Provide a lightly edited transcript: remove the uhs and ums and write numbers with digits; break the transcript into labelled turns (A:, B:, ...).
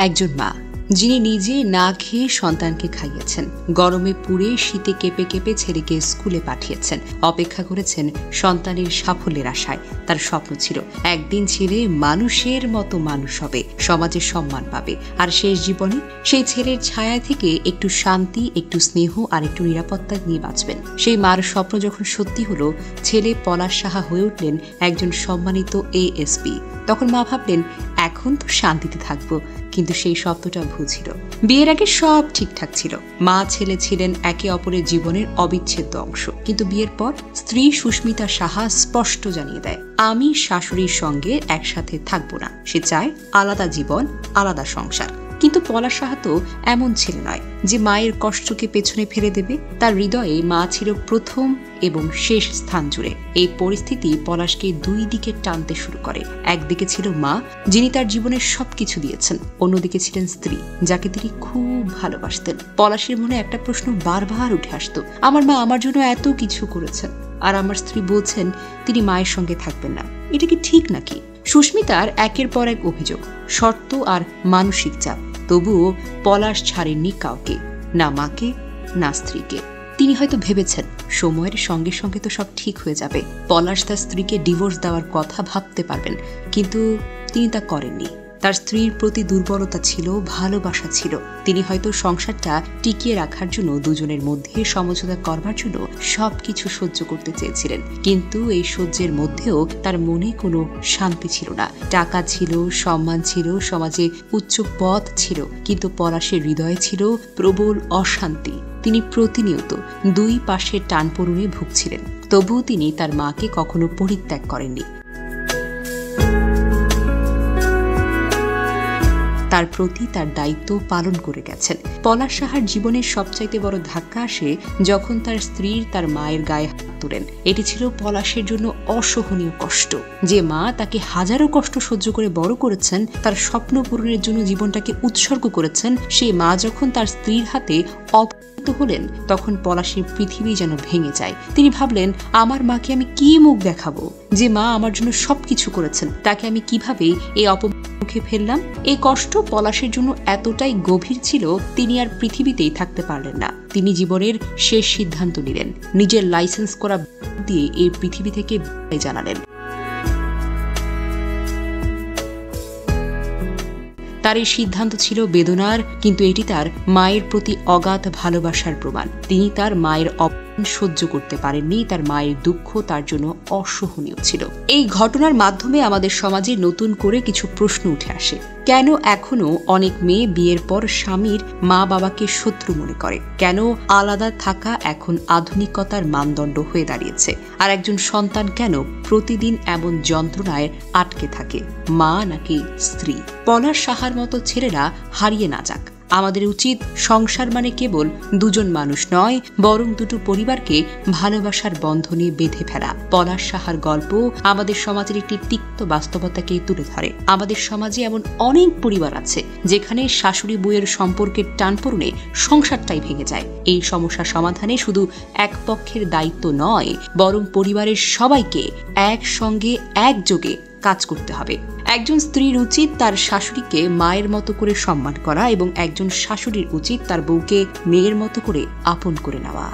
A: একজন মা যিনি নিজে না খেয়ে সন্তানকে খাইয়েছেন, গরমে পুড়ে শীতে কেঁপে কেঁপে ছেলেকে স্কুলে পাঠিয়েছেন, অপেক্ষা করেছেন সন্তানের সাফল্যের আশায়। তার স্বপ্ন ছিল একদিন ছেলে মানুষের মতো মানুষ হবে, সমাজে সম্মান পাবে, আর শেষ জীবনে সেই ছেলের ছায়া থেকে একটু শান্তি, একটু স্নেহ আর একটু নিরাপত্তা নিয়ে বাঁচবেন। সেই মার স্বপ্ন যখন সত্যি হলো, ছেলে পলাশ সাহা হয়ে উঠলেন একজন সম্মানিত এএসপি, তখন মা ভাবলেন এখন তো শান্তিতে থাকবো। কিন্তু সেই স্বপ্নটা ভুল ছিল। বিয়ের আগে সব ঠিকঠাক ছিল, মা ছেলে ছিলেন একে অপরের জীবনের অবিচ্ছেদ্য অংশ। কিন্তু বিয়ের পর স্ত্রী সুস্মিতা সাহা স্পষ্ট জানিয়ে দেয়, আমি শাশুড়ির সঙ্গে একসাথে থাকবো না। সে চায় আলাদা জীবন, আলাদা সংসার। কিন্তু পলাশ সাহা তো এমন ছেলে নয় যে মায়ের কষ্টকে পেছনে ফেলে দেবে। তার হৃদয়ে মা ছিল প্রথম এবং শেষ স্থান জুড়ে। এই পরিস্থিতি পলাশকে দুই দিকে টানতে শুরু করে। একদিকে ছিল মা, যিনি তার জীবনের সবকিছু দিয়েছেন, অন্যদিকে ছিলেন স্ত্রী, যাকে তিনি খুব ভালোবাসতেন। পলাশের মনে একটা প্রশ্ন বারবার উঠে আসতো, আমার মা আমার জন্য এত কিছু করেছেন, আর আমার স্ত্রী বলছেন তিনি মায়ের সঙ্গে থাকবেন না। এটা কি ঠিক নাকি? সুস্মিতার একের পর এক অভিযোগ, শর্ত আর মানসিক চাপ। তবুও পলাশ ছাড়েননি কাউকে, না মাকে না স্ত্রীকে। তিনি হয়তো ভেবেছেন সময়ের সঙ্গে সঙ্গে তো সব ঠিক হয়ে যাবে, পলাশ তার স্ত্রীকে ডিভোর্স দেওয়ার কথা ভাবতে পারবেন, কিন্তু তিনি তা করেননি। তার স্ত্রীর প্রতি দুর্বলতা ছিল, ভালোবাসা ছিল। তিনি হয়তো সংসারটা টিকিয়ে রাখার জন্য, দুজনের মধ্যে সমঝোতা করবার জন্য সবকিছু সহ্য করতে চেয়েছিলেন। কিন্তু এই সহ্যের মধ্যেও তার মনে কোনো শান্তি ছিল না। টাকা ছিল, সম্মান ছিল, সমাজে উচ্চ পদ ছিল, কিন্তু পলাশের হৃদয়ে ছিল প্রবল অশান্তি। তিনি প্রতিনিয়ত দুই পাশে টানপোড়েনে ভুগছিলেন। তবুও তিনি তার মাকে কখনো পরিত্যাগ করেননি। তার প্রতি তার দায়িত্ব পালন করে গেছেন। পলাশ সাহার জীবনের সবচাইতে বড় ধাক্কা আসে যখন তার স্ত্রী তার মায়ের গায়ে হাত তোলেন। এটি ছিল পলাশের জন্য অসহনীয় কষ্ট। যে মা তাকে হাজারো কষ্ট সহ্য করে বড় করেছেন, তার স্বপ্ন পূরণের জন্য জীবনটাকে উৎসর্গ করেছেন, সেই মা যখন তার স্ত্রীর হাতে অপমানিত হলেন, তখন পলাশের পৃথিবী যেন ভেঙে যায়। তিনি ভাবলেন, আমার মাকে আমি কি মুখ দেখাবো? যে মা আমার জন্য সবকিছু করেছেন, তাকে আমি কিভাবে এই অপমান মুখে ফেললাম? এই কষ্ট পলাশের জন্য এতটাই গভীর ছিল, তিনি আর পৃথিবীতেই থাকতে পারলেন না। তিনি জীবনের শেষ সিদ্ধান্ত নিলেন, নিজের লাইসেন্স করা দিয়ে এই পৃথিবী থেকে বিদায় জানালেন। তার এই সিদ্ধান্ত ছিল বেদনার, কিন্তু এটি তার মায়ের প্রতি অগাধ ভালোবাসার প্রমাণ। তিনি তার মায়ের অপমান সহ্য করতে পারেননি, তার মায়ের দুঃখ তার জন্য অসহনীয় ছিল। এই ঘটনার মাধ্যমে আমাদের সমাজে নতুন করে কিছু প্রশ্ন উঠে আসে। কেন এখনো অনেক মেয়ে বিয়ের পর স্বামীর মা বাবাকে শত্রু মনে করে? কেন আলাদা থাকা এখন আধুনিকতার মানদণ্ড হয়ে দাঁড়িয়েছে? আর একজন সন্তান কেন প্রতিদিন এমন যন্ত্রণায় আটকে থাকে, মা নাকি স্ত্রী? পলাশ সাহার মতো ছেলেরা হারিয়ে না যাক। আমাদের উচিত সংসার মানে কেবল দুজন মানুষ নয়, বরং দুটো পরিবারকে ভালোবাসার বন্ধনে বেঁধে ফেলা। পলাশ সাহার গল্প আমাদের সমাজের একটি তিক্ত বাস্তবতাকে তুলে ধরে। আমাদের সমাজে এমন অনেক পরিবার আছে যেখানে শাশুড়ি বউয়ের সম্পর্কের টানপোড়েনে সংসারটাই ভেঙে যায়। এই সমস্যা সমাধানে শুধু এক পক্ষের দায়িত্ব নয়, বরং পরিবারের সবাইকে একসঙ্গে একযোগে কাজ করতে হবে। একজন স্ত্রীর উচিত তার শাশুড়িকে মায়ের মতো করে সম্মান করা, এবং একজন শাশুড়ির উচিত তার বউকে মেয়ের মতো করে আপন করে নেওয়া।